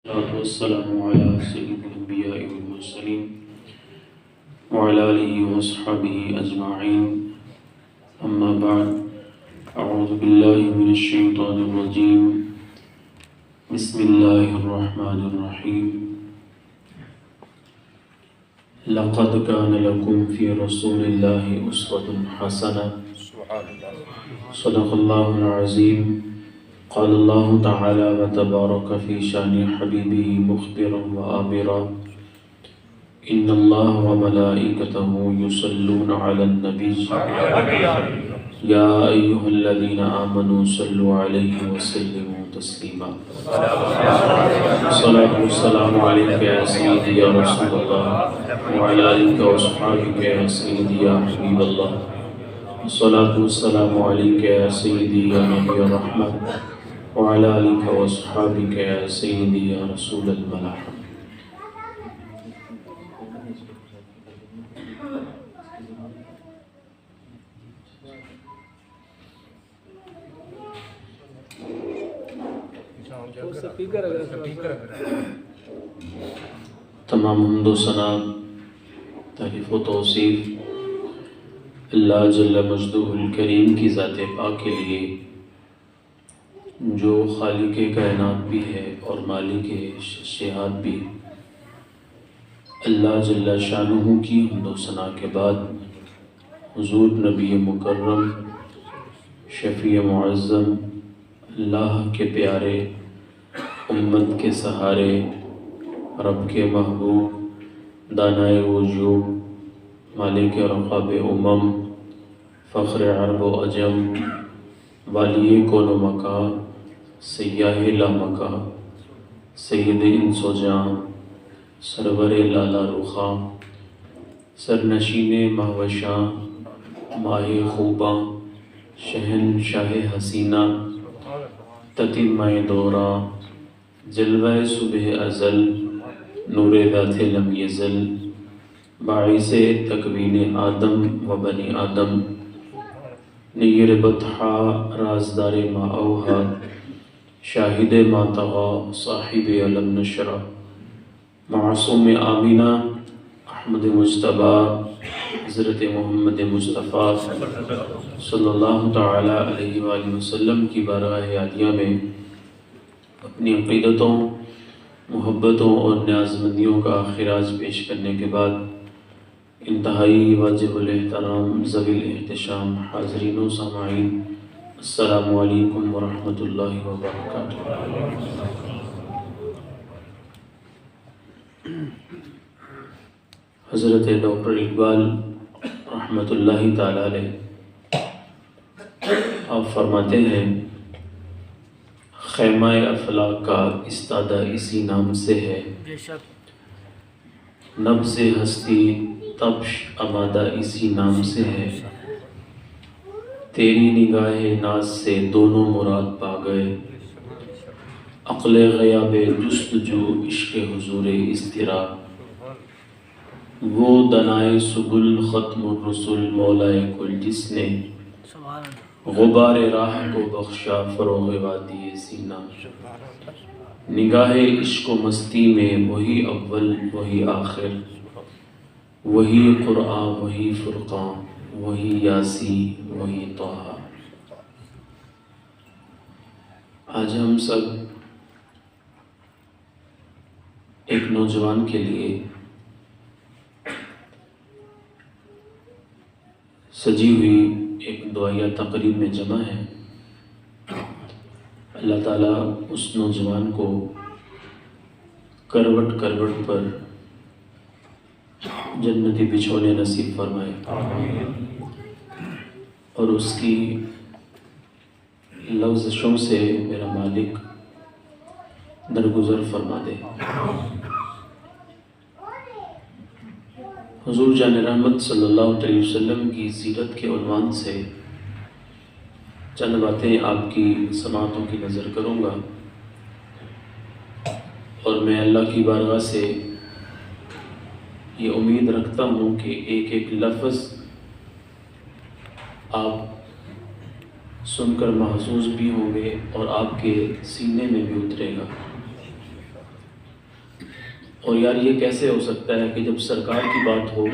والصلاة والسلام على سيد الأنبياء والمرسلين وعلى آله وأصحابه أجمعين. أما بعد، أعوذ بالله من الشيطان الرجيم. بسم الله الرحمن الرحيم. لقد كان لكم في رسول الله أسوة حسنة. صدق الله العظيم. قال الله تعالى وتبارك في شان حبيبه مخبرا وآمرا إن الله وملائكته يصلون على النبي يا أيها الذين آمنوا صلوا عليه وسلموا تسليما. الصلاة والسلام عليك يا سيدي يا رسول الله وعلى آلك وأصحابك يا سيدي يا حبيب الله. الصلاة والسلام عليك يا سيدي يا نبي الرحمة وعلى آلك وأصحابك يا سيدي يا رسول الملاحة. تمام حمد و ثنا، تعریف و توصیف اللہ جل مجدہ الکریم کی ذات پاک کے لیے، جو خالق کائنات بھی ہے اور مالک شہاد بھی. اللہ جل شانہ کی حمد و ثنا کے بعد حضور نبی مکرم، شفیع معظم، اللہ کے پیارے، امت کے سہارے، رب کے محبوب، دانائے وجود، مالک رقاب امم، فخر عرب و عجم، والی کون و مکان، سیاہ لامکاں، سید انس و جاں، سرور لالا رخاں، سرنشین مہوشاں، ماہ خوباں، شہنشاہ حسینہ، تتمہ دوراں، جلوہ صبح ازل، نور ذات لم یزل، باعث تکوین آدم و بنی آدم، نیر بطحا، رازدار ما اوہا، شاہد ما طغا، صاحب علم نشرہ، معصوم آمینہ، احمد مجتبیٰ، حضرت محمد مصطفیٰ صلی اللہ تعالی علیہ وآلہ وسلم کی بارگاہ عالیہ میں اپنی عقیدتوں، محبتوں اور نیازمندیوں کا خراج پیش کرنے کے بعد، انتہائی واجب الاحترام ذوی الاحتشام حاضرین و سامعین، السلام علیکم ورحمۃ اللہ وبرکاتہ. حضرت ڈاکٹر اقبال رحمۃ اللہ تعالی علیہ آپ فرماتے ہیں، خیمہ افلاک کا استادہ اسی نام سے ہے، نبض ہستی تپش امادہ اسی نام سے ہے، تیری نگاہ ناز سے دونوں مراد پا گئے، عقل غیاب جستجو عشق حضور اضطراب، وہ دنائے سبل ختم الرسل مولائے کل جس نے غبار راہ کو بخشا فروغ وادی سینہ، نگاہ عشق و مستی میں وہی اول وہی آخر، وہی قرآن وہی فرقان، وہی یاسی وہی طٰہٰ. آج ہم سب ایک نوجوان کے لیے سجی ہوئی ایک دعائیہ تقریب میں جمع ہے. اللہ تعالیٰ اس نوجوان کو کروٹ کروٹ پر جنتی بچھونے نصیب فرمائے اور اس کی لفظوں سے میرا مالک درگزر فرما دے. حضور جان رحمت صلی اللہ علیہ وسلم کی سیرت کے عنوان سے چند باتیں آپ کی سماعتوں کی نظر کروں گا، اور میں اللہ کی بارگاہ سے یہ امید رکھتا ہوں کہ ایک ایک لفظ آپ سن کر محسوس بھی ہوں گے اور آپ کے سینے میں بھی اترے گا. اور یار یہ کیسے ہو سکتا ہے کہ جب سرکار کی بات ہو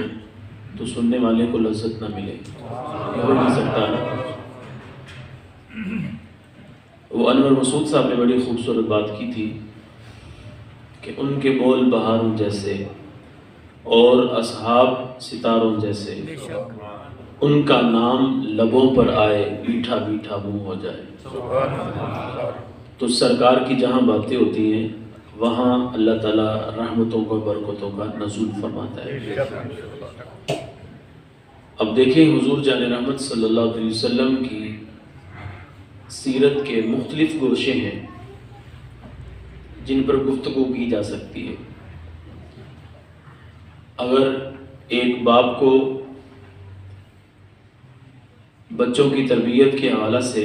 تو سننے والے کو لذت نہ ملے؟ یہ ہو نہیں سکتا نا۔ وہ انور مسعود صاحب نے بڑی خوبصورت بات کی تھی کہ ان کے بول بہاروں جیسے اور اصحاب ستاروں جیسے، ان کا نام لبوں پر آئے میٹھا میٹھا منہ ہو جائے۔ تو سرکار کی جہاں باتیں ہوتی ہیں وہاں اللہ تعالیٰ رحمتوں کو برکتوں کا نزول فرماتا ہے۔ اب دیکھیں حضور جان رحمت صلی اللہ علیہ وسلم کی سیرت کے مختلف گوشے ہیں جن پر گفتگو کی جا سکتی ہے۔ اگر ایک باپ کو بچوں کی تربیت کے حوالے سے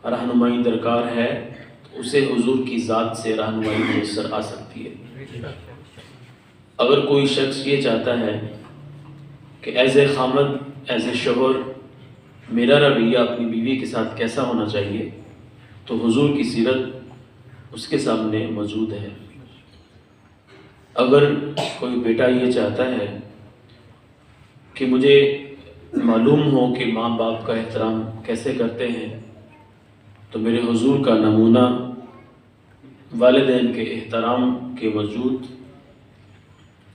رہنمائی درکار ہے تو اسے حضور کی ذات سے رہنمائی میسر آ سکتی ہے۔ اگر کوئی شخص یہ چاہتا ہے کہ ایز اے خامد، ایز اے شوہر میرا رویہ اپنی بیوی کے ساتھ کیسا ہونا چاہیے، تو حضور کی سیرت اس کے سامنے موجود ہے۔ اگر کوئی بیٹا یہ چاہتا ہے کہ مجھے معلوم ہو کہ ماں باپ کا احترام کیسے کرتے ہیں، تو میرے حضور کا نمونہ والدین کے احترام کے موجود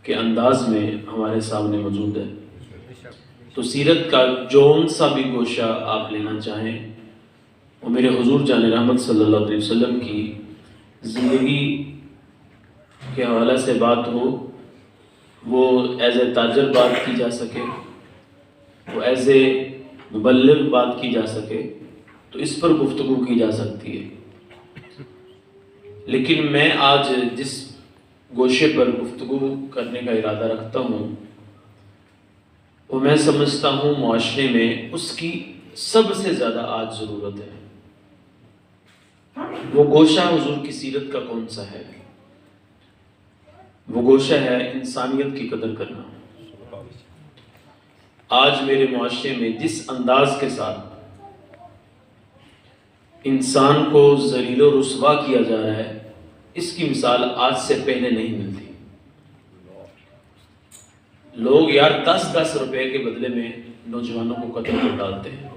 کے انداز میں ہمارے سامنے موجود ہے۔ تو سیرت کا جون سا بھی گوشہ آپ لینا چاہیں، وہ میرے حضور جان رحمت صلی اللہ علیہ وسلم کی زندگی کے حوالے سے بات ہو، وہ ایز اے تاجر بات کی جا سکے، وہ ایز اے مبلغ بات کی جا سکے، تو اس پر گفتگو کی جا سکتی ہے۔ لیکن میں آج جس گوشے پر گفتگو کرنے کا ارادہ رکھتا ہوں، وہ میں سمجھتا ہوں معاشرے میں اس کی سب سے زیادہ آج ضرورت ہے۔ وہ گوشہ حضور کی سیرت کا کون سا ہے؟ وہ گوشہ ہے انسانیت کی قدر کرنا۔ آج میرے معاشرے میں جس انداز کے ساتھ انسان کو ذلیل و رسوا کیا جا رہا ہے، اس کی مثال آج سے پہلے نہیں ملتی۔ لوگ یار 10-10 روپے کے بدلے میں نوجوانوں کو قتل کر ڈالتے ہیں۔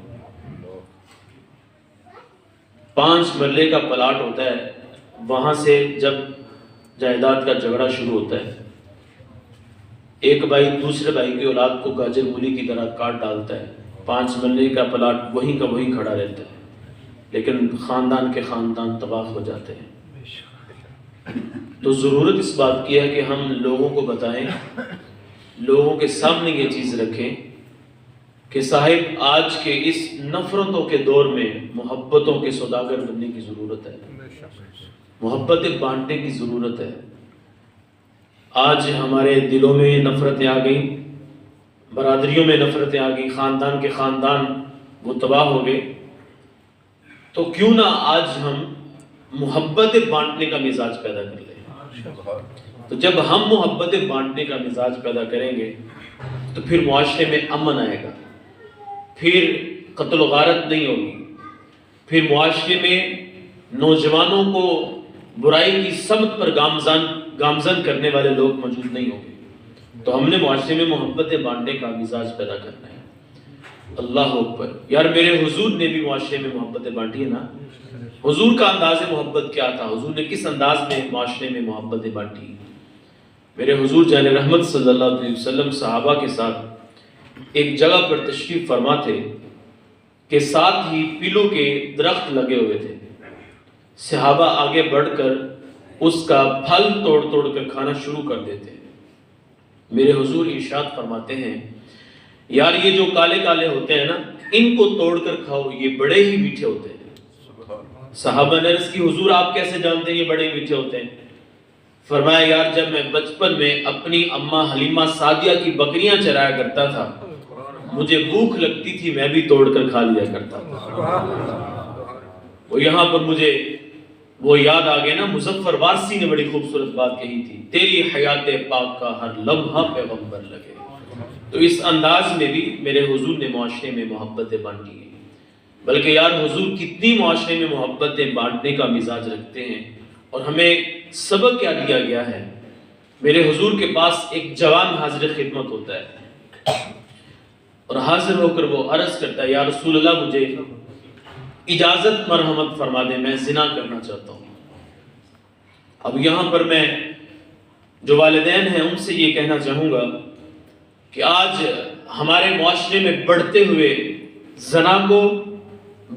5 مرلے کا پلاٹ ہوتا ہے، وہاں سے جب جائیداد کا جھگڑا شروع ہوتا ہے، ایک بھائی دوسرے بھائی کی اولاد کو گاجر مولی کی طرح کاٹ ڈالتا ہے۔ 5 مرلے کا پلاٹ وہیں کا وہیں کھڑا رہتا ہے، لیکن خاندان کے خاندان تباہ ہو جاتے ہیں۔ تو ضرورت اس بات کی ہے کہ ہم لوگوں کو بتائیں، لوگوں کے سامنے یہ چیز رکھیں کہ صاحب آج کے اس نفرتوں کے دور میں محبتوں کے سوداگر بننے کی ضرورت ہے، محبتیں بانٹنے کی ضرورت ہے۔ آج ہمارے دلوں میں نفرتیں آ گئیں، برادریوں میں نفرتیں آ گئیں، خاندان کے خاندان وہ تباہ ہو گئے۔ تو کیوں نہ آج ہم محبتیں بانٹنے کا مزاج پیدا کر لیں۔ تو جب ہم محبتیں بانٹنے کا مزاج پیدا کریں گے تو پھر معاشرے میں امن آئے گا، پھر قتل و غارت نہیں ہوگی، پھر معاشرے میں نوجوانوں کو برائی کی سمت پر گامزن کرنے والے لوگ موجود نہیں ہوں گے۔ تو ہم نے معاشرے میں محبتیں بانٹنے کا مزاج پیدا کرنا ہے۔ اللہ اکبر، یار میرے حضور نے بھی معاشرے میں محبتیں بانٹی ہے نا۔ حضور کا انداز محبت کیا تھا؟ حضور نے کس انداز میں معاشرے میں محبتیں بانٹی؟ میرے حضور جان رحمت صلی اللہ علیہ وسلم صحابہ کے ساتھ ایک جگہ پر تشریف فرما تھے کہ ساتھ ہی پیلوں کے درخت لگے ہوئے تھے۔ صحابہ آگے بڑھ کر اس کا پھل توڑ توڑ کر کھانا شروع کر دیتے ہیں۔ میرے حضور ارشاد فرماتے ہیں، یار یہ جو کالے کالے ہوتے ہیں نا، ان کو توڑ کر کھاؤ، یہ بڑے ہی میٹھے ہوتے ہیں۔ صحابہ نے عرض کی، حضور آپ کیسے جانتے ہیں یہ بڑے میٹھے ہوتے ہیں؟ فرمایا، یار جب میں بچپن میں اپنی اماں حلیمہ سعدیہ کی بکریاں چرایا کرتا تھا، مجھے بھوک لگتی تھی، میں بھی توڑ کر کھا لیا کرتا تھا۔ وہ یہاں پر مجھے وہ یاد آ گیا نا، مظفر وارسی نے بڑی خوبصورت بات کہی تھی، تیری حیات پاک کا ہر لمحہ پیغمبر لگے۔ تو اس انداز میں بھی میرے حضور نے معاشرے میں محبتیں بانٹی ہیں۔ بلکہ یار حضور کتنی معاشرے میں محبتیں بانٹنے کا مزاج رکھتے ہیں، اور ہمیں سبق کیا دیا گیا ہے میرے حضور کے پاس ایک جوان حاضر خدمت ہوتا ہے اور حاضر ہو کر وہ عرض کرتا ہے، یا رسول اللہ مجھے اجازت مرحمت فرما دیں، میں زنا کرنا چاہتا ہوں۔ اب یہاں پر میں جو والدین ہیں ان سے یہ کہنا چاہوں گا کہ آج ہمارے معاشرے میں بڑھتے ہوئے زنا کو،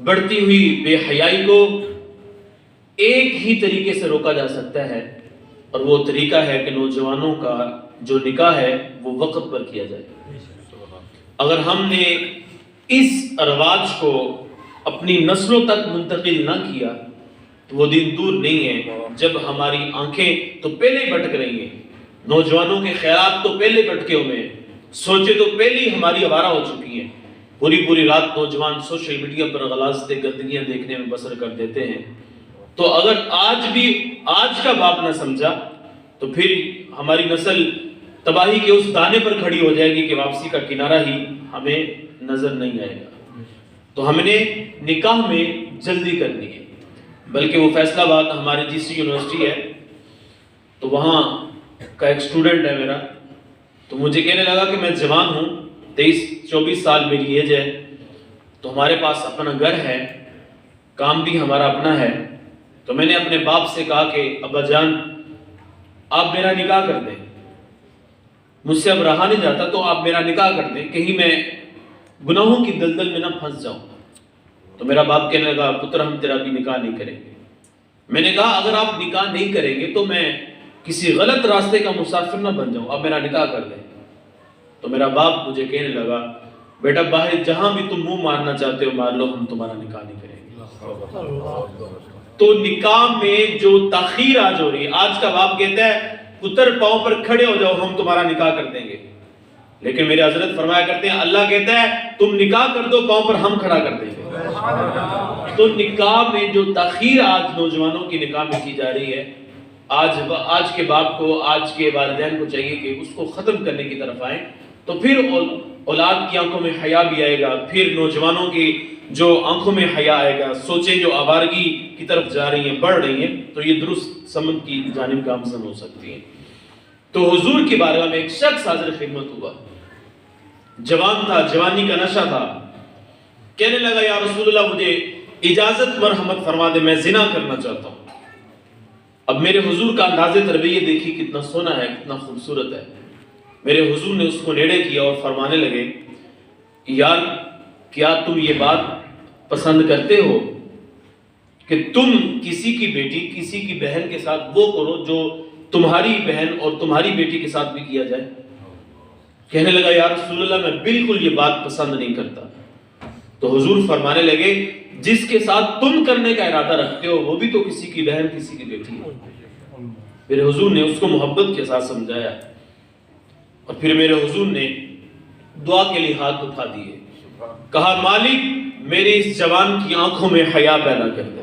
بڑھتی ہوئی بے حیائی کو ایک ہی طریقے سے روکا جا سکتا ہے، اور وہ طریقہ ہے کہ نوجوانوں کا جو نکاح ہے وہ وقت پر کیا جائے۔ اگر ہم نے اس رواج کو اپنی نسلوں تک منتقل نہ کیا تو وہ دن دور نہیں ہے جب ہماری آنکھیں تو پہلے ہی بھٹک رہی ہیں، نوجوانوں کے خیالات تو پہلے بھٹکے ہوئے ہیں، سوچے تو پہلے ہی ہماری آوارہ ہو چکی ہیں، پوری رات نوجوان سوشل میڈیا پر غلاظتیں گندگیاں دیکھنے میں بسر کر دیتے ہیں۔ تو اگر آج کا باپ نہ سمجھا تو پھر ہماری نسل تباہی کے اس دانے پر کھڑی ہو جائے گی کہ واپسی کا کنارہ ہی ہمیں نظر نہیں آئے گا۔ تو ہم نے نکاح میں جلدی کرنی ہے، بلکہ وہ فیصل آباد ہمارے جی سی یونیورسٹی ہے، تو وہاں کا ایک اسٹوڈنٹ ہے میرا، تو مجھے کہنے لگا کہ میں جوان ہوں، 23-24 سال میری ایج ہے، تو ہمارے پاس اپنا گھر ہے، کام بھی ہمارا اپنا ہے، تو میں نے اپنے باپ سے کہا کہ ابا جان آپ میرا نکاح کر دیں، مجھ سے اب رہا نہیں جاتا، تو آپ میرا نکاح کر دیں، کہیں میں گناہوں کی دلدل میں نہ پھنس جاؤں۔ تو میرا باپ کہنے لگا پتر ہم تیرا بھی نکاح نہیں کریں گے۔ میں نے کہا اگر آپ نکاح نہیں کریں گے تو میں کسی غلط راستے کا مسافر نہ بن جاؤں، آپ میرا نکاح کر دیں۔ تو میرا باپ مجھے کہنے لگا بیٹا باہر جہاں بھی تم منہ مارنا چاہتے ہو مار لو، ہم تمہارا نکاح نہیں کریں گے۔ تو نکاح میں جو تاخیر آج ہو رہی ہے، آج کا باپ کہتا ہے پتر پاؤں پر کھڑے ہو جاؤ ہم تمہارا نکاح کر دیں گے، لیکن میرے حضرت فرمایا کرتے ہیں اللہ کہتا ہے تم نکاح کر دو پاؤں پر ہم کھڑا کر دیں گے۔ تو نکاح میں جو تاخیر آج نوجوانوں کی نکاح میں کی جا رہی ہے، آج کے باپ کو، آج کے والدین کو چاہیے کہ اس کو ختم کرنے کی طرف آئیں، تو پھر اولاد کی آنکھوں میں حیا بھی آئے گا، پھر نوجوانوں کی جو آنکھوں میں حیا آئے گا، سوچیں جو آوارگی کی طرف جا رہی ہیں، بڑھ رہی ہیں، تو یہ درست سمت کی جانب گامزن ہو سکتی ہیں۔ تو حضور کی بارگاہ میں ایک شخص حاضر خدمت ہوا، جوان تھا، جوانی کا نشہ تھا، کہنے لگا یا رسول اللہ مجھے اجازت مرحمت فرما دے، میں زنا کرنا چاہتا ہوں۔ اب میرے حضور کا انداز تربیت دیکھی کتنا سونا ہے، کتنا خوبصورت ہے۔ میرے حضور نے اس کو نیڑے کیا اور فرمانے لگے یار کیا تم یہ بات پسند کرتے ہو کہ تم کسی کی بیٹی، کسی کی بہن کے ساتھ وہ کرو جو تمہاری بہن اور تمہاری بیٹی کے ساتھ بھی کیا جائے؟ کہنے لگا یا رسول اللہ میں بالکل یہ بات پسند نہیں کرتا۔ تو حضور فرمانے لگے جس کے ساتھ تم کرنے کا ارادہ رکھتے ہو وہ بھی تو کسی کی بہن، کسی کی بیٹی ہے۔ میرے حضور نے اس کو محبت کے ساتھ سمجھایا، اور پھر میرے حضور نے دعا کے لیے ہاتھ اٹھا دیے، کہا مالک میرے اس جوان کی آنکھوں میں حیا پیدا کر دے۔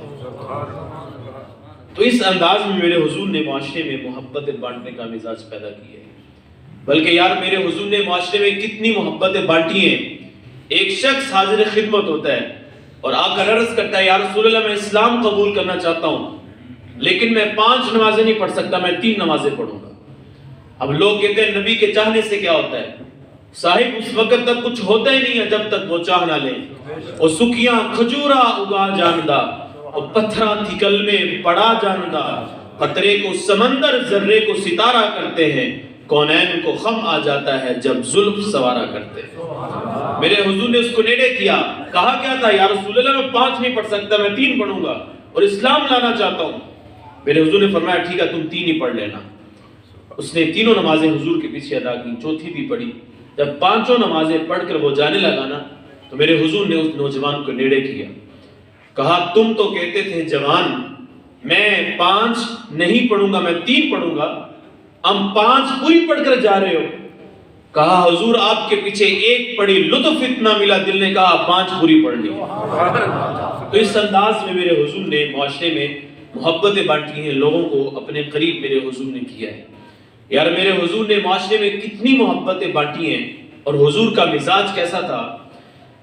تو اس انداز میں میرے حضور نے معاشرے میں محبت بانٹنے کا مزاج پیدا کیا ہے۔ بلکہ یار میرے حضور نے معاشرے میں کتنی محبتیں بانٹی ہیں۔ ایک شخص حاضر خدمت ہوتا ہے اور آ کر عرض کرتا ہے یا رسول اللہ میں اسلام قبول کرنا چاہتا ہوں، لیکن میں 5 نمازیں نہیں پڑھ سکتا، میں 3 نمازیں پڑھوں گا۔ اب لوگ کہتے ہیں نبی کے چاہنے سے کیا ہوتا ہے؟ صاحب اس وقت تک کچھ ہوتا ہی نہیں ہے جب تک وہ چاہ نہ لیں۔ اور سکیاں کھجورا اگا جاندہ، اور پتھرا تھکل میں پڑا جاندہ، قطرے کو سمندر ذرے کو ستارہ کرتے ہیں، کونین کو خم آ جاتا ہے جب زلف سوارا کرتے ہیں۔ میرے حضور نے اس کو نیڑے کیا، کہا کیا تھا یا رسول اللہ میں 5 نہیں پڑھ سکتا، میں 3 پڑھوں گا اور اسلام لانا چاہتا ہوں۔ میرے حضور نے فرمایا ٹھیک ہے تم 3 ہی پڑھ لینا۔ اس نے 3 نمازیں حضور کے پیچھے ادا کی، چوتھی بھی پڑھی۔ جب 5 نمازیں پڑھ کر وہ جانے لگا نا تو میرے حضور نے اس نوجوان کو نیڑے کیا، کہا تم تو کہتے تھے جوان میں 5 نہیں پڑھوں گا، میں 3 پڑھوں گا، ہم 5 پوری پڑھ کر جا رہے ہو؟ کہا حضور آپ کے پیچھے 1 پڑھی، لطف اتنا ملا دل نے کہا 5 پوری پڑھ لی۔ تو اس انداز میں میرے حضور نے معاشرے میں محبتیں بانٹی ہیں، لوگوں کو اپنے قریب میرے حضور نے کیا ہے۔ یار میرے حضور نے معاشرے میں کتنی محبتیں بانٹی ہیں، اور حضور کا مزاج کیسا تھا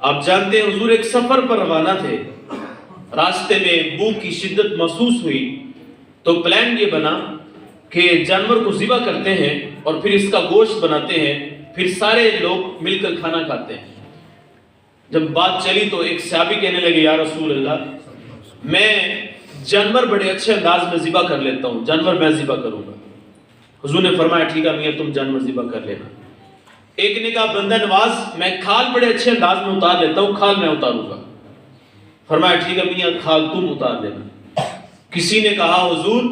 آپ جانتے ہیں۔ حضور ایک سفر پر روانہ تھے، راستے میں بھوک کی شدت محسوس ہوئی تو پلان یہ بنا کہ جانور کو ذبح کرتے ہیں اور پھر اس کا گوشت بناتے ہیں، پھر سارے لوگ مل کر کھانا کھاتے ہیں۔ جب بات چلی تو ایک صحابی کہنے لگے یا رسول اللہ، میں جانور بڑے اچھے انداز میں ذبح کر لیتا ہوں، جانور میں ذبح کروں گا۔ حضور نے فرمایا ٹھیک ہے میاں، تم جانور ذبح کر لینا۔ ایک نے کہا بندہ نواز، میں کھال بڑے اچھے انداز میں اتار لیتا ہوں، کھال میں اتاروں گا۔ فرمایا ٹھیک ہے میاں، کھال تم اتار لینا۔ کسی نے کہا حضور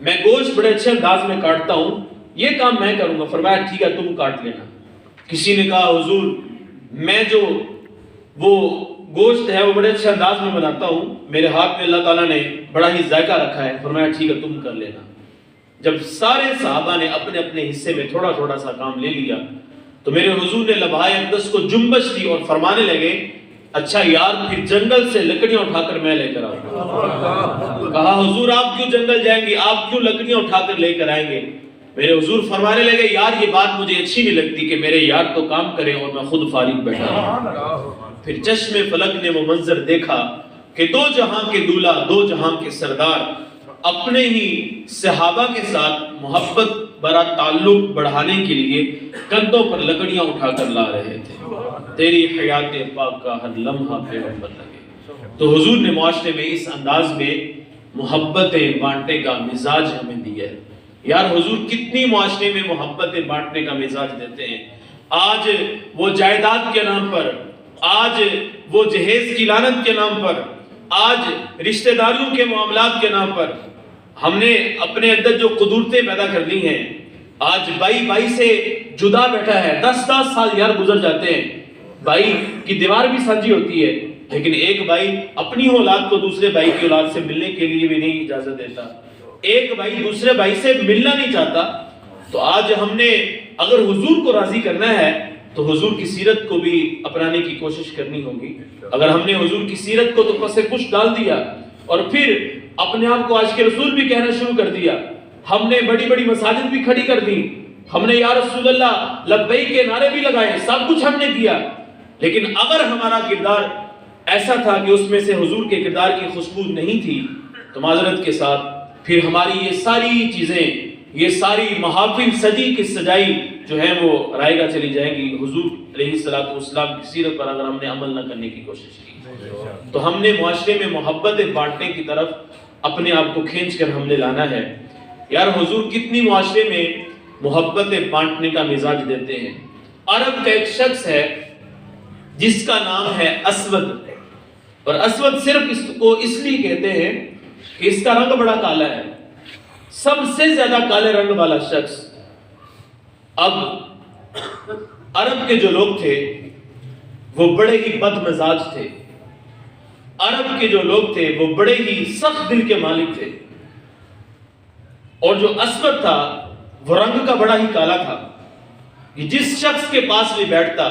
میں گوشت بڑے اچھے انداز میں کاٹتا ہوں، یہ کام میں کروں گا۔ فرمایا ٹھیک ہے تم کاٹ لینا۔ کسی نے کہا حضور میں جو وہ گوشت ہے وہ بڑے اچھے انداز میں بناتا ہوں، میرے ہاتھ میں اللہ تعالیٰ نے بڑا ہی ذائقہ رکھا ہے۔ فرمایا ٹھیک ہے تم کر لینا۔ جب سارے صحابہ نے اپنے اپنے حصے میں تھوڑا تھوڑا سا کام لے لیا تو میرے حضور نے لبہائے اقدس کو جنبش دی اور فرمانے لگے اچھا یار پھر جنگل سے لکڑیاں اٹھا کر میں لے کر آؤں۔ کہا حضور آپ کیوں جنگل جائیں گے، آپ کیوں لکڑیاں اٹھا کر لے کر آئیں گے؟ میرے حضور فرمانے لگے یار یہ بات مجھے اچھی نہیں لگتی کہ میرے یار تو کام کرے اور میں خود فارغ بیٹھا رہا۔ پھر چشم فلک نے وہ منظر دیکھا کہ دو جہاں کے دولہ، دو جہاں کے سردار اپنے ہی صحابہ کے ساتھ محبت برا تعلق بڑھانے کے لیے کندھوں پر لکڑیاں اٹھا کر لا رہے تھے۔ تیری حیات پاک کا ہر لمحہ پیغمبر لگے۔ تو حضور نے معاشرے میں اس انداز میں محبتیں بانٹنے کا مزاج ہمیں دیا ہے۔ یار حضور کتنی معاشرے میں محبتیں بانٹنے کا مزاج دیتے ہیں۔ آج وہ جائیداد کے نام پر، آج وہ جہیز کی لعنت کے نام پر، آج رشتہ داریوں کے معاملات کے نام پر ہم نے اپنے اندر جو قدورتیں پیدا کر لی ہیں۔ آج بھائی بھائی سے جدا بیٹھا ہے، 10 سال یار گزر جاتے ہیں، بھائی کی دیوار بھی سانجی ہوتی ہے لیکن ایک بھائی اپنی اولاد کو دوسرے بھائی کی اولاد سے ملنے کے لیے بھی نہیں اجازت دیتا، ایک بھائی دوسرے بھائی سے ملنا نہیں چاہتا۔ تو آج ہم نے اگر حضور کو راضی کرنا ہے تو حضور کی سیرت کو بھی اپنانے کی کوشش کرنی ہوگی۔ اگر ہم نے حضور کی سیرت کو تو پسے پش ڈال دیا اور پھر اپنے آپ کو عاشق رسول بھی کہنا شروع کر دیا، ہم نے بڑی بڑی مساجد بھی کھڑی کر دی، ہم نے یا رسول اللہ لبیک کے نعرے بھی لگائے، سب کچھ ہم نے کیا، لیکن اگر ہمارا کردار ایسا تھا کہ اس میں سے حضور کے کردار کی خوشبو نہیں تھی تو معذرت کے ساتھ پھر ہماری یہ ساری چیزیں، یہ ساری محافل سجی کی سجائی جو ہے وہ رائے گا چلی جائیں گی۔ حضور علیہ السلام کی سیرت پر اگر ہم نے عمل نہ کرنے کی کوشش کی تو ہم نے معاشرے میں محبت بانٹنے کی طرف اپنے آپ کو کھینچ کر ہم نے لانا ہے۔ یار حضور کتنی معاشرے میں محبت بانٹنے کا مزاج دیتے ہیں۔ عرب کا ایک شخص ہے جس کا نام ہے اسود، اور اسود صرف اس کو اس لیے کہتے ہیں کہ اس کا رنگ بڑا کالا ہے، سب سے زیادہ کالے رنگ والا شخص۔ اب عرب کے جو لوگ تھے وہ بڑے ہی بد مزاج تھے، عرب کے جو لوگ تھے وہ بڑے ہی سخت دل کے مالک تھے، اور جو اسود تھا وہ رنگ کا بڑا ہی کالا تھا کہ جس شخص کے پاس بھی بیٹھتا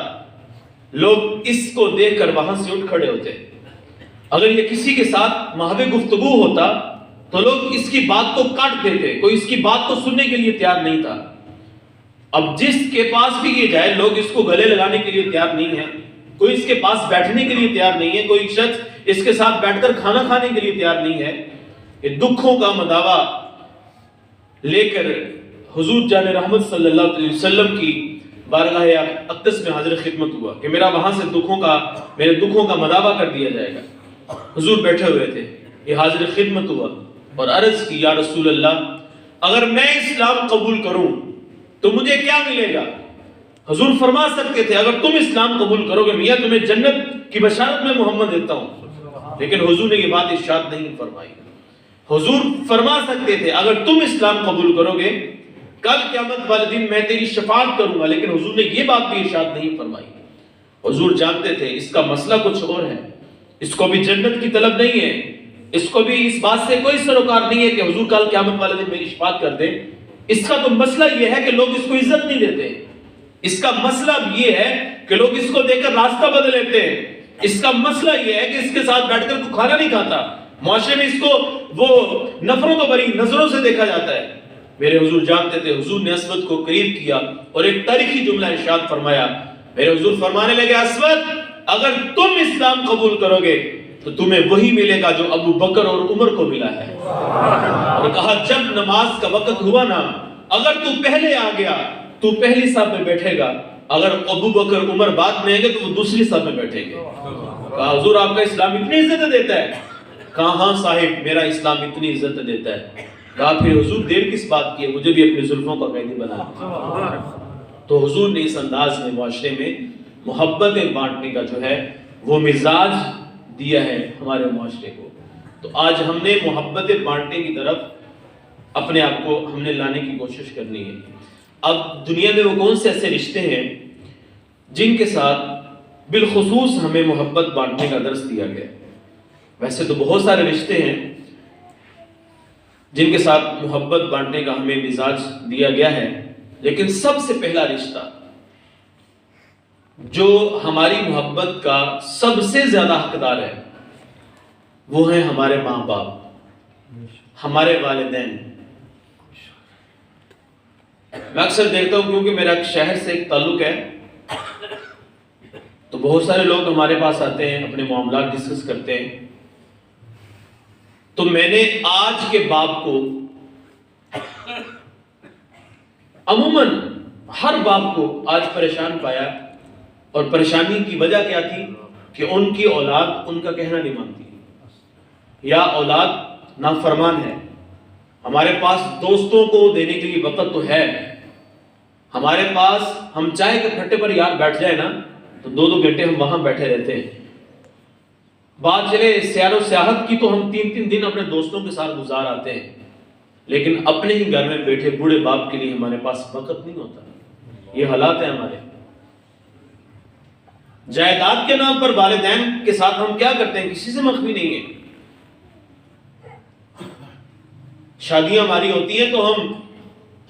لوگ اس کو دیکھ کر وہاں سے اٹھ کھڑے ہوتے۔ اگر یہ کسی کے ساتھ محو گفتگو ہوتا تو لوگ اس کی بات کو کاٹ دیتے، کوئی اس کی بات کو سننے کے لیے تیار نہیں تھا۔ اب جس کے پاس بھی یہ جائے لوگ اس کو گلے لگانے کے لیے تیار نہیں ہے، کوئی اس کے پاس بیٹھنے کے لیے تیار نہیں ہے، کوئی شخص اس کے ساتھ بیٹھ کر کھانا کھانے کے لیے تیار نہیں ہے۔ یہ دکھوں کا مداوا لے کر حضور جان رحمت صلی اللہ علیہ وسلم کی بارگاہ اقدس میں حاضر خدمت ہوا کہ میرا وہاں سے میرے دکھوں کا مداوا کر دیا جائے گا۔ حضور بیٹھے ہوئے تھے، یہ حاضر خدمت ہوا اور عرض کی یا رسول اللہ اگر میں اسلام قبول کروں تو مجھے کیا ملے گا؟ حضور فرما سکتے تھے اگر تم اسلام قبول کرو گے میاں تمہیں جنت کی بشارت میں محمد دیتا ہوں، لیکن حضور نے یہ بات ارشاد نہیں فرمائی۔ حضور فرما سکتے تھے اگر تم اسلام قبول کرو گے کل قیامت والے دن میں تیری شفاعت کروں گا، لیکن حضور نے یہ بات بھی ارشاد نہیں فرمائی۔ حضور جانتے تھے اس کا مسئلہ کچھ اور ہے، اس کو بھی جنت کی طلب نہیں ہے، اس کو بھی اس بات سے کوئی سروکار نہیں ہے کہ حضور کل قیامت والے دن میری شفاعت کر دیں۔ اس کا تو مسئلہ یہ ہے کہ لوگ اس کو عزت نہیں دیتے، اس کا مسئلہ یہ ہے کہ لوگ اس کو دیکھ کر راستہ بدل لیتے ہیں، اس کا مسئلہ یہ ہے کہ اس کے ساتھ بیٹھ کر کوئی کھانا نہیں کھاتا، معاشرے میں اس کو وہ نفروں تو بری نظروں سے دیکھا جاتا ہے۔ میرے حضور جانتے تھے، حضور نے اسود کو قریب کیا اور ایک تاریخی جملہ ارشاد فرمایا۔ میرے حضور فرمانے لگے اسود اگر تم اسلام قبول کرو گے تو تمہیں وہی ملے گا جو ابو بکر اور عمر کو ملا ہے۔ اور کہا جب نماز کا وقت ہوا نا، اگر تو پہلے آ گیا تو پہلی صف میں بیٹھے گا، اگر ابو بکر عمر بعد میں آئیں گے تو وہ دوسری صف میں بیٹھیں گے۔ کہا حضور آپ کا اسلام اتنی عزت دیتا ہے؟ کہا ہاں صاحب میرا اسلام اتنی عزت دیتا ہے۔ کہا پھر حضور دیر کس بات کی ہے، مجھے بھی اپنی زلفوں کا قیدی بنا۔ تو حضور نے اس انداز میں معاشرے میں محبتیں بانٹنے کا جو ہے وہ مزاج دیا ہے ہمارے معاشرے کو۔ تو آج ہم نے محبتیں بانٹنے کی طرف اپنے آپ کو ہم نے لانے کی کوشش کرنی ہے۔ اب دنیا میں وہ کون سے ایسے رشتے ہیں جن کے ساتھ بالخصوص ہمیں محبت بانٹنے کا درس دیا گیا؟ ویسے تو بہت سارے رشتے ہیں جن کے ساتھ محبت بانٹنے کا ہمیں مزاج دیا گیا ہے، لیکن سب سے پہلا رشتہ جو ہماری محبت کا سب سے زیادہ حقدار ہے وہ ہے ہمارے ماں باپ، ہمارے والدین۔ میں اکثر دیکھتا ہوں کیونکہ میرا شہر سے ایک تعلق ہے، تو بہت سارے لوگ ہمارے پاس آتے ہیں، اپنے معاملات ڈسکس کرتے ہیں۔ تو میں نے آج کے باپ کو عموماً ہر باپ کو آج پریشان پایا، اور پریشانی کی وجہ کیا تھی کہ ان کی اولاد ان کا کہنا نہیں مانتی، یا اولاد نافرمان ہے۔ ہمارے پاس دوستوں کو دینے کے لیے وقت تو ہے، ہمارے پاس ہم چائے کے پھٹے پر یار بیٹھ جائے نا تو 2-2 گھنٹے ہم وہاں بیٹھے رہتے ہیں۔ بات چلے سیر و سیاحت کی تو ہم 3-3 دن اپنے دوستوں کے ساتھ گزار آتے ہیں، لیکن اپنے ہی گھر میں بیٹھے بوڑھے باپ کے لیے ہمارے پاس وقت نہیں ہوتا۔ یہ حالات ہیں ہمارے۔ جائیداد کے نام پر والدین کے ساتھ ہم کیا کرتے ہیں، کسی سے مخفی نہیں ہے۔ شادیاں ہماری ہوتی ہیں تو ہم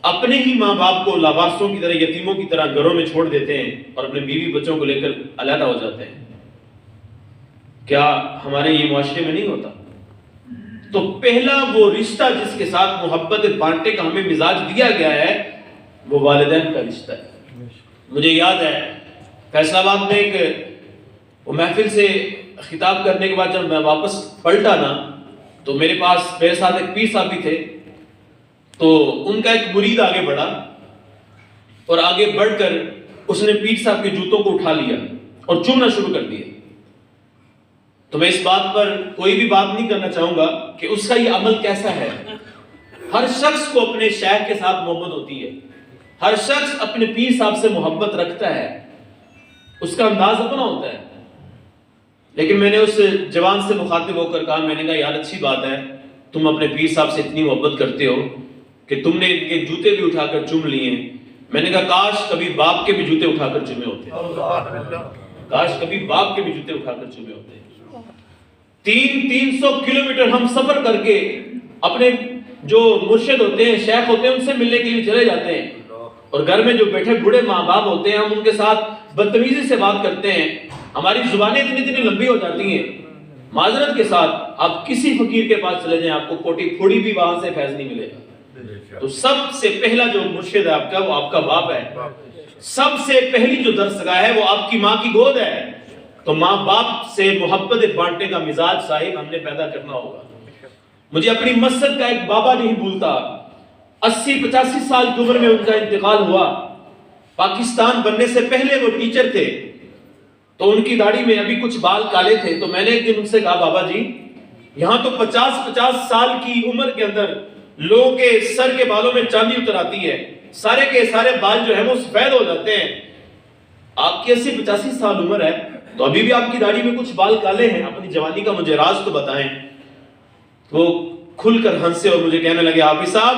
اپنے ہی ماں باپ کو لاوارثوں کی طرح، یتیموں کی طرح گھروں میں چھوڑ دیتے ہیں اور اپنے بیوی بچوں کو لے کر علیحدہ ہو جاتے ہیں۔ کیا ہمارے یہ معاشرے میں نہیں ہوتا؟ تو پہلا وہ رشتہ جس کے ساتھ محبت بانٹنے کا ہمیں مزاج دیا گیا ہے وہ والدین کا رشتہ ہے۔ مجھے یاد ہے فیصل آباد میں ایک وہ محفل سے خطاب کرنے کے بعد جب میں واپس پلٹا نا تو میرے پاس میرے ساتھ ایک پیر صاحب بھی تھے، تو ان کا ایک مرید آگے بڑھا اور آگے بڑھ کر اس نے پیر صاحب کے جوتوں کو اٹھا لیا اور چومنا شروع کر دیا۔ تو میں اس بات پر کوئی بھی بات نہیں کرنا چاہوں گا کہ اس کا یہ عمل کیسا ہے۔ ہر شخص کو اپنے شیخ کے ساتھ محبت ہوتی ہے، ہر شخص اپنے پیر صاحب سے محبت رکھتا ہے، اس کا انداز اپنا ہوتا ہے۔ لیکن میں نے اس جوان سے مخاطب ہو کر کہا، میں نے کہا یار اچھی بات ہے تم اپنے پیر صاحب سے اتنی محبت کرتے ہو کہ تم نے ان کے جوتے بھی اٹھا کر چوم لیے ہیں۔ میں نے کہا کاش کبھی باپ کے بھی جوتے اٹھا کر چومے ہوتے، کاش کبھی باپ کے بھی جوتے اٹھا کر چومے ہوتے۔ 300 کلومیٹر ہم سفر کر کے اپنے جو مرشد ہوتے ہیں، شیخ ہوتے ہیں، ان سے ملنے کے لیے چلے جاتے ہیں، اور گھر میں جو بیٹھے بوڑھے ماں باپ ہوتے ہیں ہم ان کے ساتھ بدتمیزی سے بات کرتے ہیں، ہماری زبانیں اتنی لمبی ہو جاتی ہیں۔ معذرت کے ساتھ آپ کسی فقیر کے پاس چلے جائیں، آپ کو کوٹی پھوڑی بھی وہاں سے فیض نہیں ملے گا۔ تو سب سے پہلا جو مرشد ہے آپ کا وہ آپ کا باپ ہے، سب سے پہلی جو درسگاہ ہے وہ آپ کی ماں کی گود ہے۔ تو ماں باپ سے محبت بانٹنے کا مزاج صاحب ہم نے پیدا کرنا ہوگا۔ مجھے اپنی مسجد کا ایک بابا نہیں بھولتا، 80-85 سال کی عمر میں ان کا انتقال ہوا۔ پاکستان بننے سے پہلے وہ ٹیچر تھے، تو ان کی داڑھی میں ابھی کچھ بال کالے تھے، تو میں نے ایک دن ان سے کہا بابا جی یہاں تو 50 سال کی عمر کے اندر لوگوں کے سر کے بالوں میں چاندی اتر آتی ہے، سارے کے سارے بال جو ہے وہ سفید ہو جاتے ہیں، آپ کی 80-85 سال عمر ہے تو ابھی بھی آپ کی داڑھی میں کچھ بال کالے ہیں، اپنی جوانی کا مجھے راز تو بتائیں۔ وہ کھل کر ہنسے اور مجھے کہنے لگے حافظ صاحب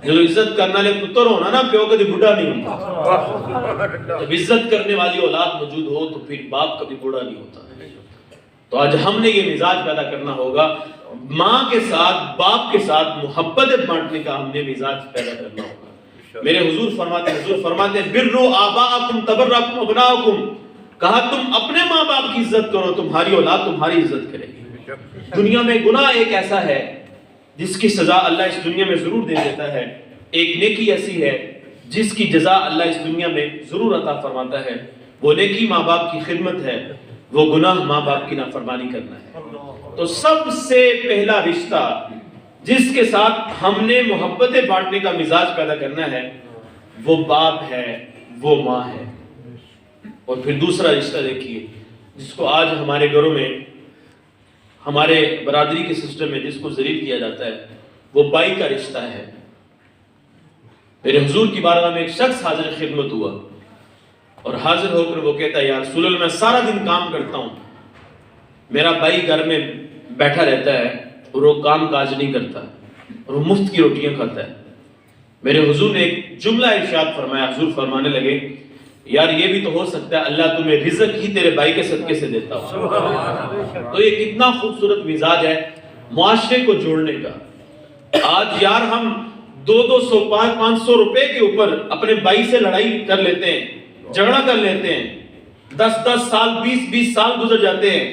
جو عزت کرنے والے پتر ہونا نا پیو کبھی بڑھا نہیں ہوتا، جب عزت کرنے والی اولاد موجود ہو تو پھر باپ کبھی بڑھا نہیں ہوتا۔ تو آج ہم نے یہ مزاج پیدا کرنا ہوگا، ماں کے ساتھ باپ کے ساتھ محبت بانٹنے کا ہم نے مزاج پیدا کرنا ہوگا۔ میرے حضور فرماتے ہیں برو آباءکم تبرکم ابناؤکم، کہا تم اپنے ماں باپ کی عزت کرو تمہاری اولاد تمہاری عزت کرے گی۔ دنیا میں گناہ ایک ایسا ہے جس کی سزا اللہ اس دنیا میں ضرور دے دیتا ہے، ایک نیکی ایسی ہے جس کی جزا اللہ اس دنیا میں ضرور عطا فرماتا ہے، وہ نیکی ماں باپ کی خدمت ہے۔ وہ گناہ ماں باپ کی نافرمانی کرنا ہے۔ تو سب سے پہلا رشتہ جس کے ساتھ ہم نے محبتیں بانٹنے کا مزاج پیدا کرنا ہے وہ باپ ہے، وہ ماں ہے۔ اور پھر دوسرا رشتہ دیکھیے جس کو آج ہمارے گھروں میں، ہمارے برادری کے سسٹم میں جس کو ذلیل کیا جاتا ہے، وہ بائی کا رشتہ ہے۔ میرے حضور کی بارگاہ میں ایک شخص حاضر خدمت ہوا اور حاضر ہو کر وہ کہتا ہے، یا رسول اللہ میں سارا دن کام کرتا ہوں، میرا بھائی گھر میں بیٹھا رہتا ہے اور وہ کام کاج نہیں کرتا اور وہ مفت کی روٹیاں کھاتا ہے۔ میرے حضور نے ایک جملہ ارشاد فرمایا، حضور فرمانے لگے، یار یہ بھی تو ہو سکتا ہے اللہ تمہیں رزق ہی تیرے بھائی کے صدقے سے دیتا ہو۔ تو یہ کتنا خوبصورت مزاج ہے معاشرے کو جوڑنے کا۔ آج یار ہم 200 500 روپے کے اوپر اپنے بھائی سے لڑائی کر لیتے ہیں، جھگڑا کر لیتے ہیں، 10 سال 20 سال گزر جاتے ہیں،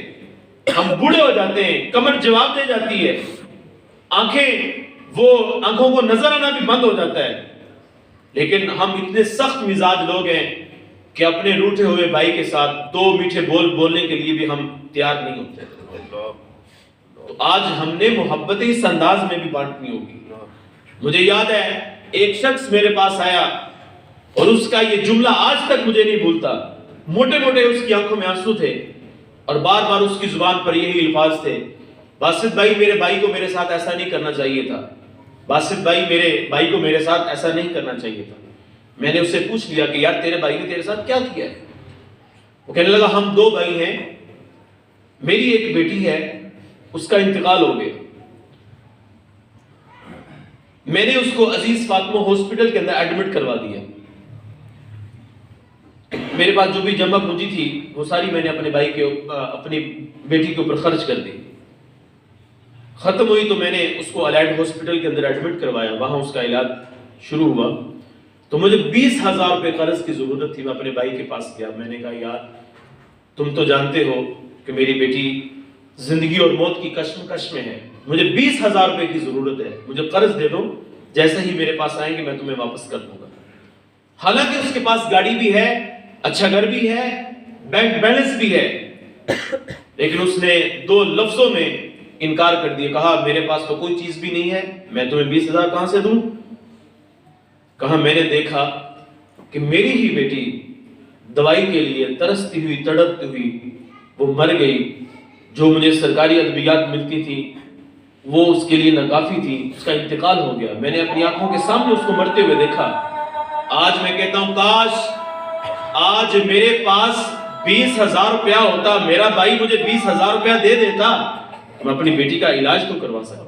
ہم بوڑھے ہو جاتے ہیں، کمر جواب دے جاتی ہے، آنکھوں کو نظر آنا بھی بند ہو جاتا ہے، لیکن ہم اتنے سخت مزاج لوگ ہیں کہ اپنے روٹھے ہوئے بھائی کے ساتھ 2 میٹھے بول بولنے کے لیے بھی ہم تیار نہیں ہوتے۔ تو آج ہم نے محبتیں اس انداز میں بھی بانٹنی ہوگی۔ مجھے یاد ہے ایک شخص میرے پاس آیا اور اس کا یہ جملہ آج تک مجھے نہیں بھولتا، موٹے موٹے اس کی آنکھوں میں آنسو تھے اور بار بار اس کی زبان پر یہی الفاظ تھے، باسط بھائی میرے بھائی کو میرے ساتھ ایسا نہیں کرنا چاہیے تھا، باسط بھائی میرے بھائی کو میرے ساتھ ایسا نہیں کرنا چاہیے تھا۔ میں نے اس سے پوچھ لیا کہ یار تیرے بھائی نے تیرے ساتھ کیا کیا ہے؟ وہ کہنے لگا ہم 2 بھائی ہیں، میری ایک بیٹی ہے، اس کا انتقال ہو گیا، میں نے اس کو عزیز فاطمہ ہاسپٹل کے اندر ایڈمٹ کروا دیا، میرے پاس جو بھی جمع پونجی تھی وہ ساری میں نے اپنی بیٹی کے اوپر خرچ کر دی، ختم ہوئی تو میں نے اس کو الائڈ ہاسپٹل کے اندر ایڈمٹ کروایا، وہاں اس کا علاج شروع ہوا تو مجھے 20,000 روپے قرض کی ضرورت تھی۔ میں اپنے بھائی کے پاس گیا، میں نے کہا یار تم تو جانتے ہو کہ میری بیٹی زندگی اور موت کی کشمکش میں ہے، مجھے 20,000 روپے کی ضرورت ہے، مجھے قرض دے دو، جیسے ہی میرے پاس آئیں گے میں تمہیں واپس کر دوں گا۔ حالانکہ اس کے پاس گاڑی بھی ہے، اچھا گھر بھی ہے، بینک بیلنس بھی ہے، لیکن اس نے 2 لفظوں میں انکار کر دیا، کہا میرے پاس تو کوئی چیز بھی نہیں ہے، میں تمہیں 20,000 کہاں سے دوں؟ کہا میں نے دیکھا کہ میری ہی بیٹی دوائی کے لیے ترستی ہوئی تڑپتی ہوئی وہ مر گئی، جو مجھے سرکاری ادویات ملتی تھی وہ اس کے لیے ناکافی تھی، اس کا انتقال ہو گیا، میں نے اپنی آنکھوں کے سامنے اس کو مرتے ہوئے دیکھا۔ آج میں کہتا ہوں کاش آج میرے پاس 20,000 روپیہ ہوتا، میرا بھائی مجھے 20,000 روپیہ دے دیتا، میں اپنی بیٹی کا علاج تو کروا سکتا۔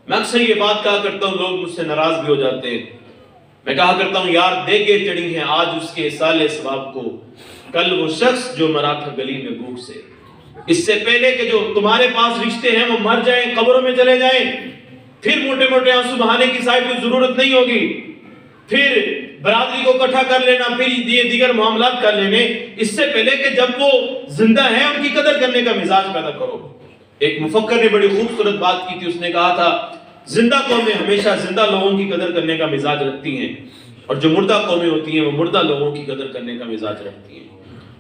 میں اکثر یہ بات کہا کرتا ہوں، لوگ مجھ سے ناراض بھی ہو جاتے ہیں، میں کہا کرتا ہوں یار دیکھے چڑھی ہیں آج اس کے سالے ثواب کو، کل وہ شخص جو مرا تھا گلی میں بھوک سے۔ اس سے پہلے کہ جو تمہارے پاس رشتے ہیں وہ مر جائیں، قبروں میں چلے جائیں، پھر موٹے موٹے آنسو بہانے کی صاحب کوئی ضرورت نہیں ہوگی، پھر برادری کو اکٹھا کر لینا، پھر یہ دیگر معاملات کر لینے، اس سے پہلے کہ جب وہ زندہ ہیں ان کی قدر کرنے کا مزاج پیدا کرو۔ ایک مفکر نے بڑی خوبصورت بات کی تھی، اس نے کہا تھا زندہ قومیں ہمیشہ زندہ لوگوں کی قدر کرنے کا مزاج رکھتی ہیں اور جو مردہ قومیں ہوتی ہیں وہ مردہ لوگوں کی قدر کرنے کا مزاج رکھتی ہیں۔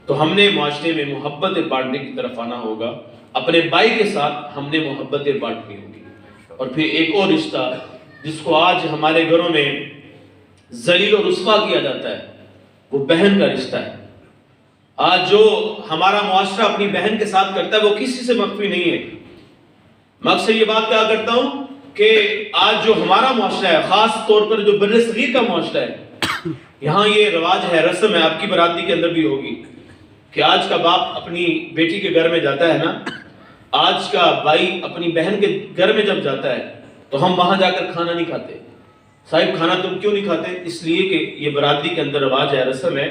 تو ہم نے معاشرے میں محبتیں بانٹنے کی طرف آنا ہوگا، اپنے بھائی کے ساتھ ہم نے محبتیں بانٹنی ہوگی۔ اور پھر ایک اور رشتہ جس کو آج ہمارے گھروں میں ذلیل و رسوا کیا جاتا ہے وہ بہن کا رشتہ ہے۔ آج جو ہمارا معاشرہ اپنی بہن کے ساتھ کرتا ہے وہ کسی سے مخفی نہیں ہے۔ میں اکثر یہ بات کہا کرتا ہوں کہ آج جو ہمارا معاشرہ ہے، خاص طور پر جو بر صغیر کا معاشرہ ہے، یہاں یہ رواج ہے، رسم ہے، آپ کی برادری کے اندر بھی ہوگی کہ آج کا باپ اپنی بیٹی کے گھر میں جاتا ہے نا، آج کا بھائی اپنی بہن کے گھر میں جب جاتا ہے تو ہم وہاں جا کر کھانا نہیں کھاتے۔ صاحب کھانا تم کیوں نہیں کھاتے؟ اس لیے کہ یہ برادری کے اندر رواج ہے، رسم ہے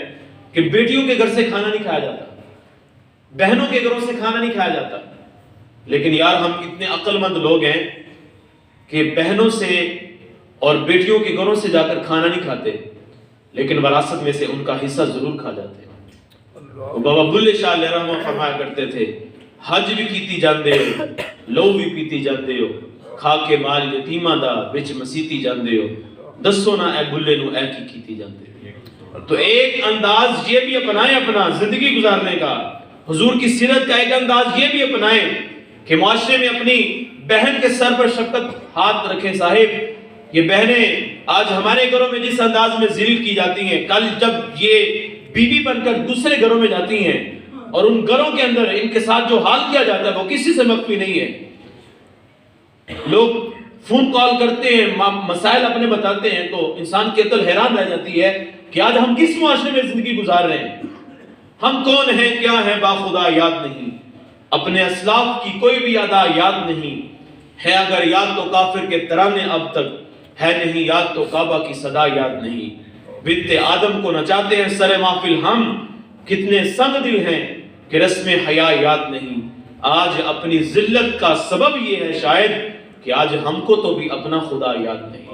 کہ بیٹیوں کے گھر سے کھانا نہیں کھایا جاتا، بہنوں کے گھروں سے کھانا نہیں کھایا جاتا۔ لیکن یار ہم اتنے عقل مند لوگ ہیں کہ بہنوں سے اور بیٹیوں کے گھروں سے جا کر کھانا نہیں کھاتے، لیکن وراثت میں سے ان کا حصہ ضرور کھا جاتے ہیں۔ بابا بلے شاہ علیہ رحمہ فرمایا کرتے تھے، حج بھی کیتی جاندے ہو، لو بھی پیتی جاندے ہو، کھا کے مال یتیماں دا وچ مسیتی جاندے ہو، دسو نہ اے بلے نو اے کی کیتی جاندے ہو۔ تو ایک انداز یہ بھی اپنائیں اپنا زندگی گزارنے کا، حضور کی سیرت کا ایک انداز یہ بھی اپنائیں کہ معاشرے میں اپنی بہن کے سر پر شفقت ہاتھ رکھیں۔ صاحب یہ بہنیں آج ہمارے گھروں میں جس انداز میں ذلیل کی جاتی ہیں، کل جب یہ بیوی بن کر دوسرے گھروں میں جاتی ہیں اور ان گھروں کے اندر ان کے ساتھ جو حال کیا جاتا ہے وہ کسی سے مخفی نہیں ہے۔ لوگ فون کال کرتے ہیں، مسائل اپنے بتاتے ہیں تو انسان کی عقل حیران رہ جاتی ہے کہ آج ہم کس معاشرے میں زندگی گزار رہے ہیں، ہم کون ہیں کیا ہیں باخدا یاد نہیں، اپنے اسلاف کی کوئی بھی ادا یاد نہیں ہے، اگر یاد تو کافر کے ترانے اب تک ہے نہیں، یاد تو کعبہ کی صدا یاد نہیں، بنت آدم کو نچاتے ہیں سر محفل ہم، کتنے سنگ دل ہیں کہ رسم حیا یاد نہیں، آج اپنی ذلت کا سبب یہ ہے شاید کہ آج ہم کو تو بھی اپنا خدا یاد نہیں۔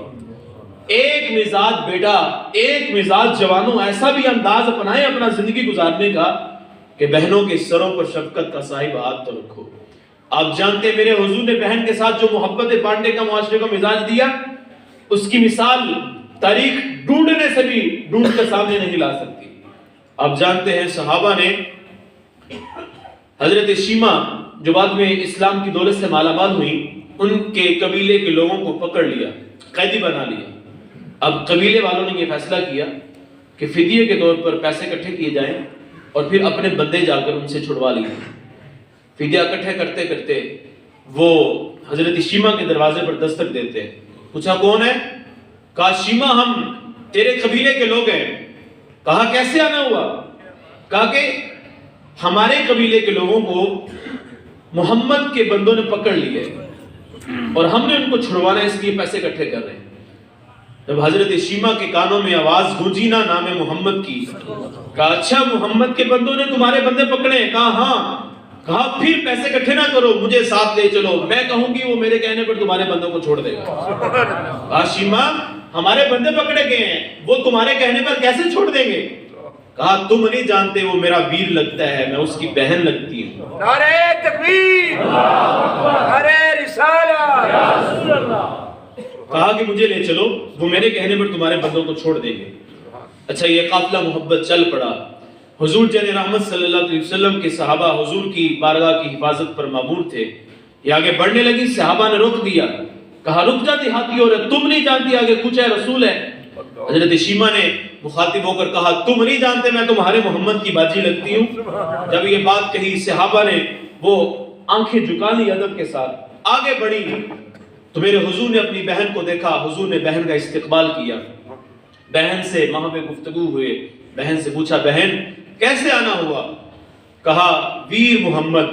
ایک مزاج بیٹا، ایک مزاج جوانوں، ایسا بھی انداز اپنائیں اپنا زندگی گزارنے کا کہ بہنوں کے سروں پر شفقت کا صاحب ہاتھ تو رکھو۔ آپ جانتے ہیں میرے حضور نے بہن کے ساتھ جو محبت بانٹنے کا معاشرے کو مزاج دیا، اس کی مثال تاریخ ڈھونڈنے سے بھی ڈھونڈ کر سامنے نہیں لا سکتی۔ آپ جانتے ہیں صحابہ نے حضرت شیمہ جو بعد میں اسلام کی دولت سے مالا مال ہوئی، ان کے قبیلے کے لوگوں کو پکڑ لیا، قیدی بنا لیا۔ اب قبیلے والوں نے یہ فیصلہ کیا کہ فدیے کے طور پر پیسے اکٹھے کیے جائیں اور پھر اپنے بندے جا کر ان سے چھڑوا لیے۔ فدیہ اکٹھے کرتے کرتے وہ حضرت شیمہ کے دروازے پر دستک دیتے ہیں۔ پوچھا کون ہے؟ کہا شیمہ ہم تیرے قبیلے کے لوگ ہیں۔ کہا کیسے آنا ہوا؟ کہا کہ ہمارے قبیلے کے لوگوں کو محمد کے بندوں نے پکڑ لیے اور ہم نے ان کو چھڑوانا اس لیے پیسے اکٹھے کر رہے ہیں۔ جب حضرت شیمہ کے کانوں میں آواز گونجی نا نام محمد کی، کہا اچھا محمد کے بندوں نے تمہارے بندے پکڑے؟ کہا ہاں۔ کہا پھر پیسے اکٹھے نہ کرو، مجھے ساتھ لے چلو، میں کہوں گی وہ میرے کہنے پر تمہارے بندوں کو چھوڑ دے گا۔ کہا شیمہ ہمارے بندے پکڑے گئے ہیں، وہ تمہارے کہنے پر کیسے چھوڑ دیں گے؟ کہا تم نہیں جانتے وہ میرا ویر لگتا ہے، میں اس کی بہن لگتی ہوں۔ نعرہ تکبیر، نعرہ رسالہ۔ کہا کہ مجھے لے چلو، وہ میرے کہنے پر تمہارے بندوں کو چھوڑ دیں گے۔ اچھا یہ قافلہ محبت چل پڑا۔ حضور جن رحمت صلی اللہ علیہ وسلم کے صحابہ حضور کی بارگاہ کی حفاظت پر مامور تھے، یہ آگے بڑھنے لگی، صحابہ نے روک دیا، کہا رک جا دیہاتی عورت، تم نہیں جانتی آگے کچھ ہے، رسول ہے۔ حضرت شیمہ نے مخاطب ہو کر کہا تم نہیں جانتے میں تمہارے محمد کی باجی لگتی ہوں۔ جب یہ بات کہی صحابہ نے وہ آنکھیں جھکا لی ادب کے ساتھ، آگے بڑھی تو میرے حضور نے اپنی بہن کو دیکھا، حضور نے بہن کا استقبال کیا، بہن سے محب گفتگو ہوئے، بہن سے پوچھا بہن کیسے آنا ہوا؟ کہا ویر محمد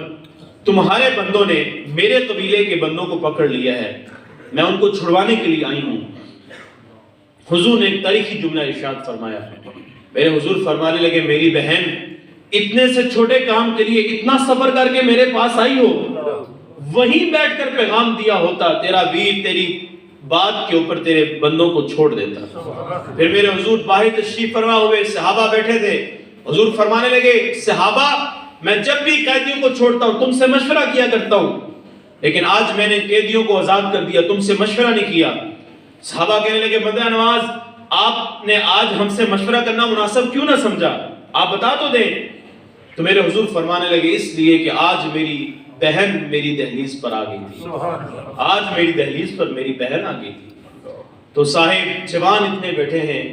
تمہارے بندوں نے میرے قبیلے کے بندوں کو پکڑ لیا ہے، میں ان کو چھڑوانے کے لیے آئی ہوں۔ حضور نے ایک تاریخی جملہ ارشاد فرمایا، میرے حضور فرمانے لگے میری بہن اتنے سے چھوٹے کام کے لیے اتنا سفر کر کے میرے پاس آئی ہو، وہیں بیٹھ کر پیغام دیا ہوتا تیرا ویر تیری بات کے اوپر تیرے بندوں کو چھوڑ دیتا۔ پھر میرے حضور باہر تشریف فرما ہوئے، صحابہ بیٹھے تھے، حضور فرمانے لگے صحابہ میں جب بھی قیدیوں کو چھوڑتا ہوں تم سے مشورہ کیا کرتا ہوں، لیکن آج میں نے قیدیوں کو آزاد کر دیا، تم سے مشورہ نہیں کیا۔ صحابہ کہنے لگے بندہ نواز آپ نے آج ہم سے مشورہ کرنا مناسب کیوں نہ سمجھا، آپ بتا تو دیں۔ تو میرے حضور فرمانے لگے اس لیے کہ آج میری بہن میری دہلیز پر آ گئی تھی، آج میری دہلیز پر میری بہن آ گئی تھی۔ تو صاحب جوان اتنے بیٹھے ہیں،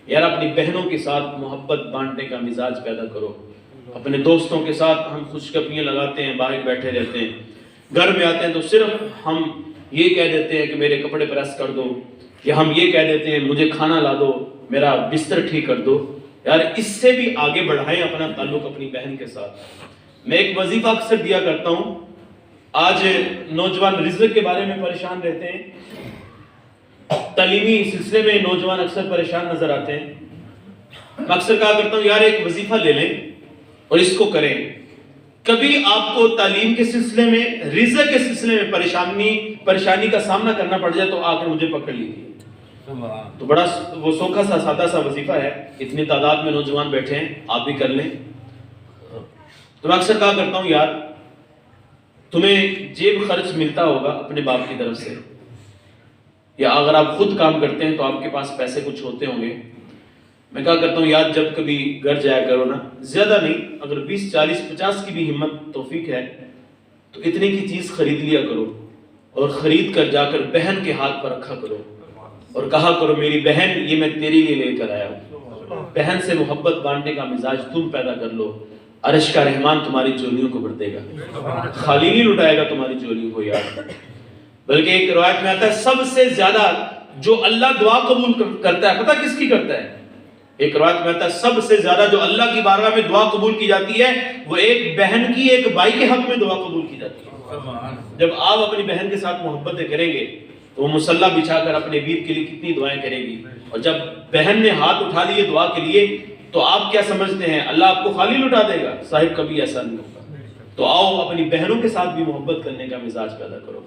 یار اپنی بہنوں کے ساتھ محبت بانٹنے کا مزاج پیدا کرو۔ اپنے دوستوں کے ساتھ ہم خوشگپیاں لگاتے ہیں، باہر بیٹھے رہتے ہیں، گھر میں آتے ہیں تو صرف ہم یہ کہہ دیتے ہیں کہ میرے کپڑے پریس کر دو، یا ہم یہ کہہ دیتے ہیں مجھے کھانا لا دو، میرا بستر ٹھیک کر دو۔ یار اس سے بھی آگے بڑھائیں اپنا تعلق اپنی بہن کے ساتھ۔ میں ایک وظیفہ اکثر دیا کرتا ہوں، آج نوجوان رزق کے بارے میں پریشان رہتے ہیں، تعلیمی سلسلے میں نوجوان اکثر پریشان نظر آتے ہیں۔ میں اکثر کہا کرتا ہوں یار ایک وظیفہ لے لیں اور اس کو کریں، کبھی آپ کو تعلیم کے سلسلے میں رزق کے سلسلے میں پریشانی کا سامنا کرنا پڑ جائے تو آ کر مجھے پکڑ لیجیے۔ تو بڑا وہ سوکھا سا سادہ سا وظیفہ ہے، اتنی تعداد میں نوجوان بیٹھے ہیں، آپ بھی کر لیں۔ تو میں اکثر کہا کرتا ہوں یار تمہیں جیب خرچ ملتا ہوگا اپنے باپ کی طرف سے، یا اگر آپ خود کام کرتے ہیں تو آپ کے پاس پیسے کچھ ہوتے ہوں گے، میں کہا کرتا ہوں یار جب کبھی گھر جایا کرو نا، زیادہ نہیں، اگر 20 40 50 کی بھی ہمت توفیق ہے تو اتنے کی چیز خرید لیا کرو، اور خرید کر جا کر بہن کے ہاتھ پر رکھا کرو اور کہا کرو میری بہن یہ میں تیرے لیے لے کر آیا ہوں۔ بہن سے محبت بانٹنے کا مزاج تم پیدا کر لو، عرش کا رحمان تمہاری جولیوں کو بھر دے گا، خالی نہیں لٹائے گا تمہاری جولیوں کو یار۔ بلکہ ایک روایت میں آتا ہے سب سے زیادہ جو اللہ دعا قبول کرتا ہے، پتہ کس کی کرتا ہے؟ ایک روایت میں آتا ہے سب سے زیادہ جو اللہ کی بارگاہ میں دعا قبول کی جاتی ہے وہ ایک بہن کی، ایک بھائی کے حق میں دعا قبول کی جاتی ہے۔ جب آپ اپنی بہن کے ساتھ محبتیں کریں گے تو وہ مصلح بچھا کر اپنے ویر کے لیے کتنی دعائیں کرے گی، اور جب بہن نے ہاتھ اٹھا لیے دعا کے لیے تو آپ کیا سمجھتے ہیں اللہ آپ کو خالی لٹا دے گا؟ صاحب کبھی ایسا نہیں ہوگا۔ تو آؤ اپنی بہنوں کے ساتھ بھی محبت کرنے کا مزاج پیدا کرو۔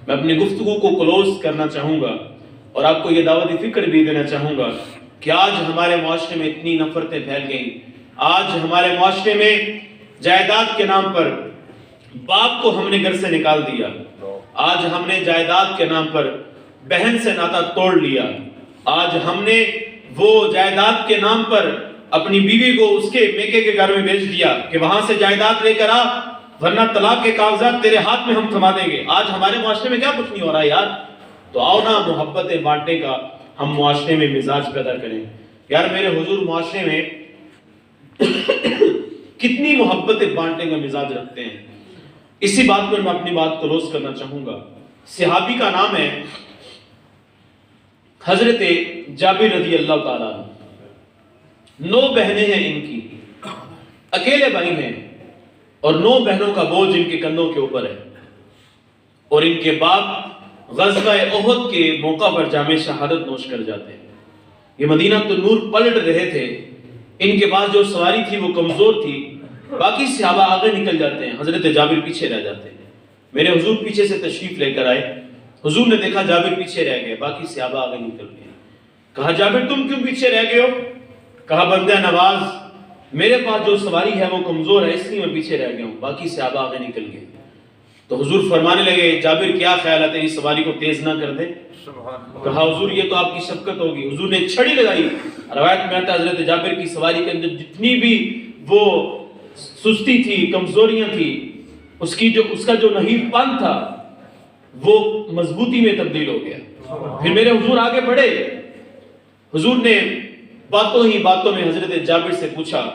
میں اپنی گفتگو کو کلوز کرنا چاہوں گا اور آپ کو یہ دعوت فکر بھی دینا چاہوں گا کہ آج ہمارے معاشرے میں اتنی نفرتیں پھیل گئیں، آج ہمارے معاشرے میں جائیداد کے نام پر باپ کو ہم نے گھر سے نکال دیا، آج ہم نے جائیداد کے نام پر بہن سے ناتا توڑ لیا، آج ہم نے وہ جائیداد کے نام پر اپنی بیوی کو اس کے میکے کے گھر میں بھیج دیا کہ وہاں سے جائیداد لے کر آ ورنہ طلاق کے کاغذات تیرے ہاتھ میں ہم تھما دیں گے۔ آج ہمارے معاشرے میں کیا کچھ نہیں ہو رہا یار؟ تو آؤ نا محبتیں بانٹنے کا ہم معاشرے میں مزاج پیدا کریں۔ یار میرے حضور معاشرے میں کتنی محبتیں بانٹنے کا مزاج رکھتے ہیں۔ اسی بات پر میں اپنی بات کو کلوز کرنا چاہوں گا۔ صحابی کا نام ہے حضرت جابر رضی اللہ تعالیٰ عنہ۔ 9 بہنیں ہیں ان کی، اکیلے بھائی ہیں، اور 9 بہنوں کا بوجھ ان کے کندھوں کے اوپر ہے، اور ان کے باپ غزوہ احد کے موقع پر جامع شہادت نوش کر جاتے ہیں۔ یہ مدینہ النور پلٹ رہے تھے، ان کے پاس جو سواری تھی وہ کمزور تھی، باقی صحابہ آگے نکل جاتے ہیں، حضرت جابر پیچھے رہ جاتے ہیں۔ میرے حضور پیچھے سے تشریف لے کر آئے، حضور نے دیکھا جابر پیچھے رہ گئے، باقی صحابہ آگے نکل گئے۔ کہا جابر تم کیوں پیچھے رہ گئے ہو؟ کہا بندہ نواز میرے پاس جو سواری ہے وہ کمزور ہے، اس لیے میں پیچھے رہ گیا ہوں، باقی صحابہ آگے نکل گئے۔ تو حضور فرمانے لگے جابر کیا خیال ہے تیری سواری کو تیز نہ کر دے؟ کہا حضور یہ تو آپ کی شفقت ہوگی۔ حضور نے چھڑی لگائی، روایت میں آتا ہے حضرت جابر کی سواری کے اندر جتنی بھی وہ سستی تھی، کمزوریاں تھی، اس کا جو نحیف پن تھا وہ مضبوطی میں تبدیل ہو گیا۔ پھر میرے حضور آگے بڑھے، حضور نے باتوں ہی باتوں میں حضرت جابر سے پوچھا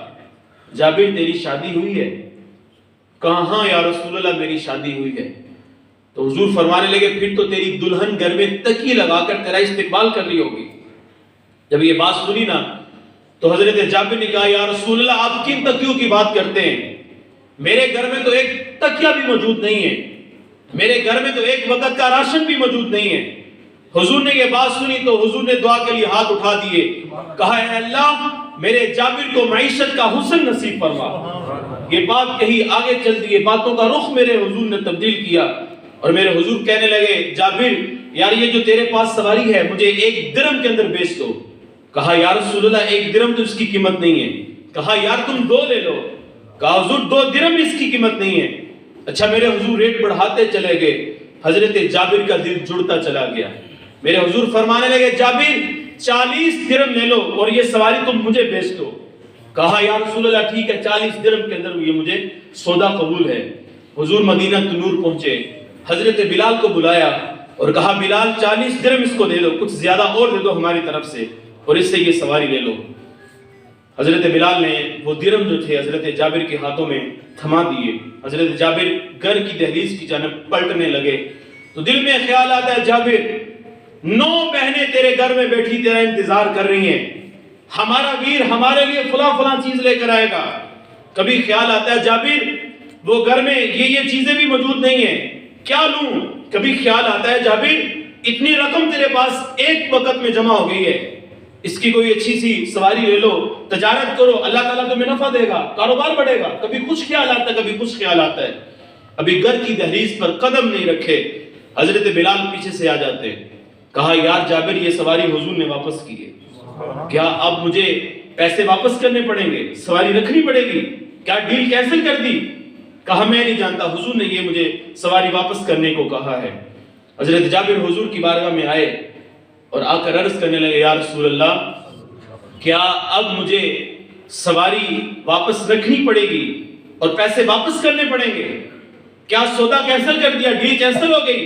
جابر تیری شادی ہوئی ہے؟ کہا ہاں یا رسول اللہ میری شادی ہوئی ہے۔ تو حضور فرمانے لگے پھر تو تیری دلہن گھر میں تکیے لگا کر تیرا استقبال کر رہی ہوگی۔ جب یہ بات سنی نا تو حضرت جابر نے کہا یا رسول اللہ آپ کن تکیوں کی بات کرتے ہیں؟ میرے گھر میں تو ایک تکیہ بھی موجود نہیں ہے، میرے گھر میں تو ایک وقت کا راشن بھی موجود نہیں ہے۔ حضور نے یہ بات سنی تو حضور نے دعا کے لیے ہاتھ اٹھا دیے، کہا اے اللہ میرے جابر کو معیشت کا حسن نصیب فرما۔ یہ بات کہی آگے چل دیے، باتوں کا رخ میرے حضور نے تبدیل کیا، اور میرے حضور کہنے لگے جابر یار یہ جو تیرے پاس سواری ہے مجھے 1 درہم کے اندر بیچ دو۔ کہا یا رسول اللہ 1 درہم تو اس کی قیمت نہیں ہے۔ کہا یار تم 2 لے لو۔ کہا حضور 2 درہم اس کی قیمت نہیں ہے۔ اچھا میرے حضور ریٹ بڑھاتے چلے گئے، حضرت جابر کا دل جڑتا چلا گیا۔ میرے حضور فرمانے لگے جابر 40 درہم لے لو اور یہ سواری تم مجھے بیچ دو۔ کہا یا رسول اللہ ٹھیک ہے 40 درہم کے اندر یہ مجھے سودا قبول ہے۔ حضور مدینہ النور پہنچے، حضرت بلال کو بلایا اور کہا بلال 40 درہم اس کو دے دو، کچھ زیادہ اور دے دو ہماری طرف سے، اور اس سے یہ سواری لے لو۔ حضرت بلال نے وہ درہم جو تھے حضرت جابر کے ہاتھوں میں تھما دیے۔ حضرت جابر گھر کی دہلیز کی جانب پلٹنے لگے تو دل میں خیال آتا ہے جابر 9 بہنیں تیرے گھر میں بیٹھی تیرا انتظار کر رہی ہیں، ہمارا ویر ہمارے لیے فلاں چیز لے کر آئے گا۔ کبھی خیال آتا ہے جابر وہ گھر میں یہ چیزیں بھی موجود نہیں ہیں، کیا لوں؟ کبھی خیال آتا ہے جابر اتنی رقم تیرے پاس ایک وقت میں جمع ہو گئی ہے، اس کی کوئی اچھی سی سواری لے لو، تجارت کرو، اللہ تعالیٰ تمہیں نفع دے گا، کاروبار بڑھے گا۔ کبھی کچھ خیال آتا ہے، کبھی کچھ خیال آتا ہے۔ ابھی گھر کی دہلیز پر قدم نہیں رکھے حضرت بلال پیچھے سے آ جاتے ہیں۔ کہا یار جابر یہ سواری حضور نے واپس کی ہے، کیا اب مجھے پیسے واپس کرنے پڑیں گے؟ سواری رکھنی پڑے گی؟ کیا ڈیل کینسل کر دی؟ کہا میں نہیں جانتا، حضور نے یہ مجھے سواری واپس کرنے کو کہا ہے۔ حضرت جابر حضور کی بارگاہ میں آئے اور آ کر عرض کرنے لگے یا رسول اللہ کیا اب مجھے سواری واپس رکھنی پڑے گی اور پیسے واپس کرنے پڑیں گے؟ کیا سودا کینسل کر دیا، ڈیل کینسل ہو گئی؟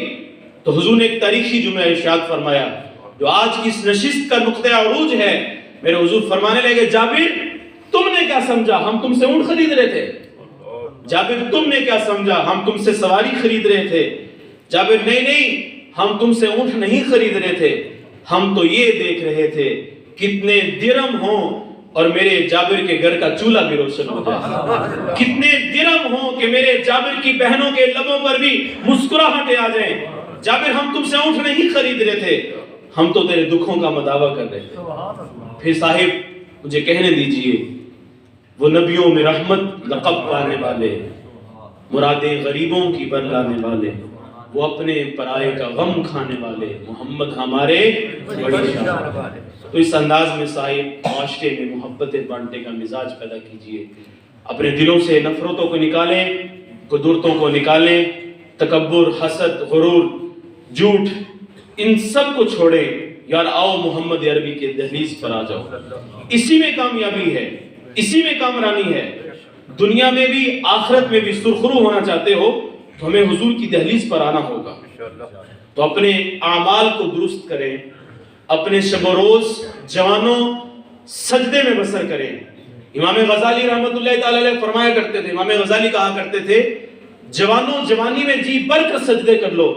تو حضور نے ایک تاریخی جملہ ارشاد فرمایا جو آج کی اس نشست کا نقطہ عروج ہے۔ میرے حضور فرمانے لگے، جابر تم نے کیا سمجھا ہم تم سے اونٹ خرید رہے تھے؟ جابر تم نے کیا سمجھا ہم تم سے سواری خرید رہے تھے؟ جابر نہیں ہم تم سے اونٹ نہیں خرید رہے تھے، ہم تو یہ دیکھ رہے تھے کتنے درم ہوں اور میرے جابر کے گھر کا چولہا بھی روشن ہو جائے، کتنے درم ہوں کہ میرے جابر کی بہنوں کے لبوں پر بھی مسکراہٹیں آ جائیں۔ جابر ہم تم سے اونٹ نہیں خرید رہے تھے، ہم تو تیرے دکھوں کا مداوع کر رہے تھے۔ پھر صاحب مجھے کہنے دیجئے، وہ نبیوں میں رحمت لقب پانے والے، مرادیں غریبوں کی برلانے والے، وہ اپنے پرائے کا غم کھانے والے، محمد ہمارے بڑی شان۔ تو اس انداز میں صاحب معاشرے میں محبت بانٹنے کا مزاج پیدا کیجئے، اپنے دلوں سے نفرتوں کو نکالیں، قدرتوں کو نکالیں، تکبر، حسد، غرور، جھوٹ، ان سب کو چھوڑیں۔ یار آؤ محمد عربی کے دہلیز پر آ جاؤ، اسی میں کامیابی ہے، اسی میں کامرانی ہے۔ دنیا میں بھی آخرت میں بھی سرخرو ہونا چاہتے ہو تو ہمیں حضور کی دہلیز پر آنا ہوگا۔ تو اپنے اعمال کو درست کریں، اپنے شب و روز جوانوں سجدے میں بسر کریں۔ امام غزالی رحمت اللہ تعالی علیہ فرمایا کرتے تھے، امام غزالی کہا کرتے تھے، جوانوں جوانی میں جی بھر کر سجدے کر لو،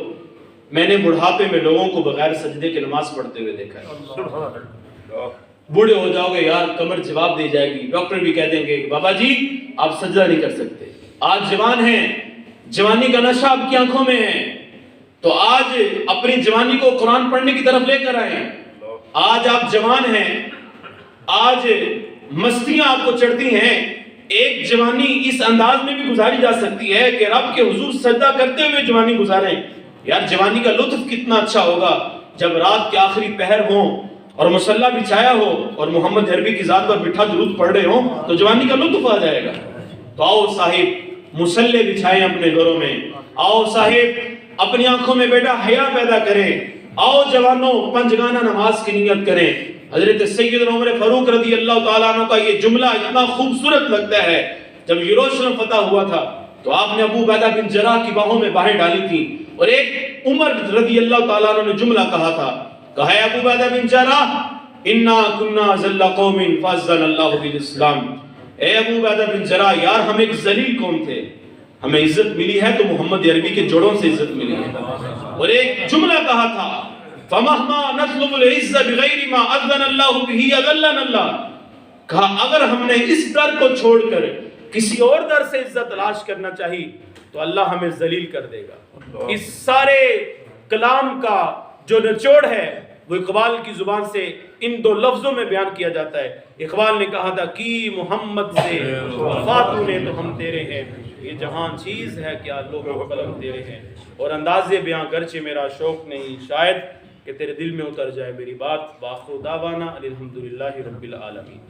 میں نے بڑھاپے میں لوگوں کو بغیر سجدے کے نماز پڑھتے ہوئے دیکھا ہے۔ بوڑھے ہو جاؤ گے یار، کمر جواب دے جائے گی، ڈاکٹر بھی کہہ دیں گے کہ بابا جی آپ سجدہ نہیں کر سکتے۔ آج جوان ہیں، جوانی کا نشہ آپ کی آنکھوں میں ہے، تو آج اپنی جوانی کو قرآن پڑھنے کی طرف لے کر آئیں۔ آج آپ جوان ہیں، آج مستیاں آپ کو چڑھتی ہیں، ایک جوانی اس انداز میں بھی گزاری جا سکتی ہے کہ رب کے حضور سجدہ کرتے ہوئے جوانی گزاریں۔ یار جوانی کا لطف کتنا اچھا ہوگا جب رات کے آخری پہر ہوں اور مصلی بچھایا ہو اور محمد عربی کی ذات پر بٹھا درود پڑھ رہے ہوں تو جوانی کا لطف آ جائے گا۔ تو آؤ صاحب مصلی بچھائیں اپنے گھروں میں، آؤ صاحب اپنی آنکھوں میں بیٹا حیا پیدا کریں، آؤ جوانوں پنجگانہ نماز کی نیت کریں۔ حضرت سیدنا عمر فاروق رضی اللہ تعالیٰ عنہ کا یہ جملہ اتنا خوبصورت لگتا ہے، جب یروشلم فتح ہوا تھا تو آپ نے ابو عبیدہ بن جراح کی باہوں میں باہیں ڈالی تھی اور ایک عمر رضی اللہ تعالیٰ عنہ نے جملہ کہا تھا، کہا ہے ابو عبیدہ بن جراح انا کنا ذل قوم فاضل اللہ بالاسلام، اے ابو عبیدہ بن جراح یار ہم ایک ذلیل قوم تھے، ہمیں عزت ملی ہے تو محمد عربی کے جوڑوں سے عزت ملی ہے۔ اور ایک جملہ کہا تھا فَمَهْمَا نَطْلُبُ الْعِزَّ بِغَيْرِ مَا أَذَّنَ اللَّهُ بِهِ أَذَلَّنَ اللَّهُ، کہا اگر ہم نے اس در کو چھوڑ کر کسی اور در سے عزت تلاش کرنا چاہی تو اللہ ہمیں ذلیل کر دے گا۔ اس سارے کلام کا جو نچوڑ ہے وہ اقبال کی زبان سے ان دو لفظوں میں بیان کیا جاتا ہے۔ اقبال نے کہا تھا کہ محمد سے وفاتوں نے تو ہم تیرے ہیں، یہ جہان چیز ہے کیا لوگ قلم تیرے ہیں۔ اور انداز بیاں گرچہ میرا شوق نہیں، شاید کہ تیرے دل میں اتر جائے میری بات۔ وآخر دعوانا الحمدللہ رب العالمین۔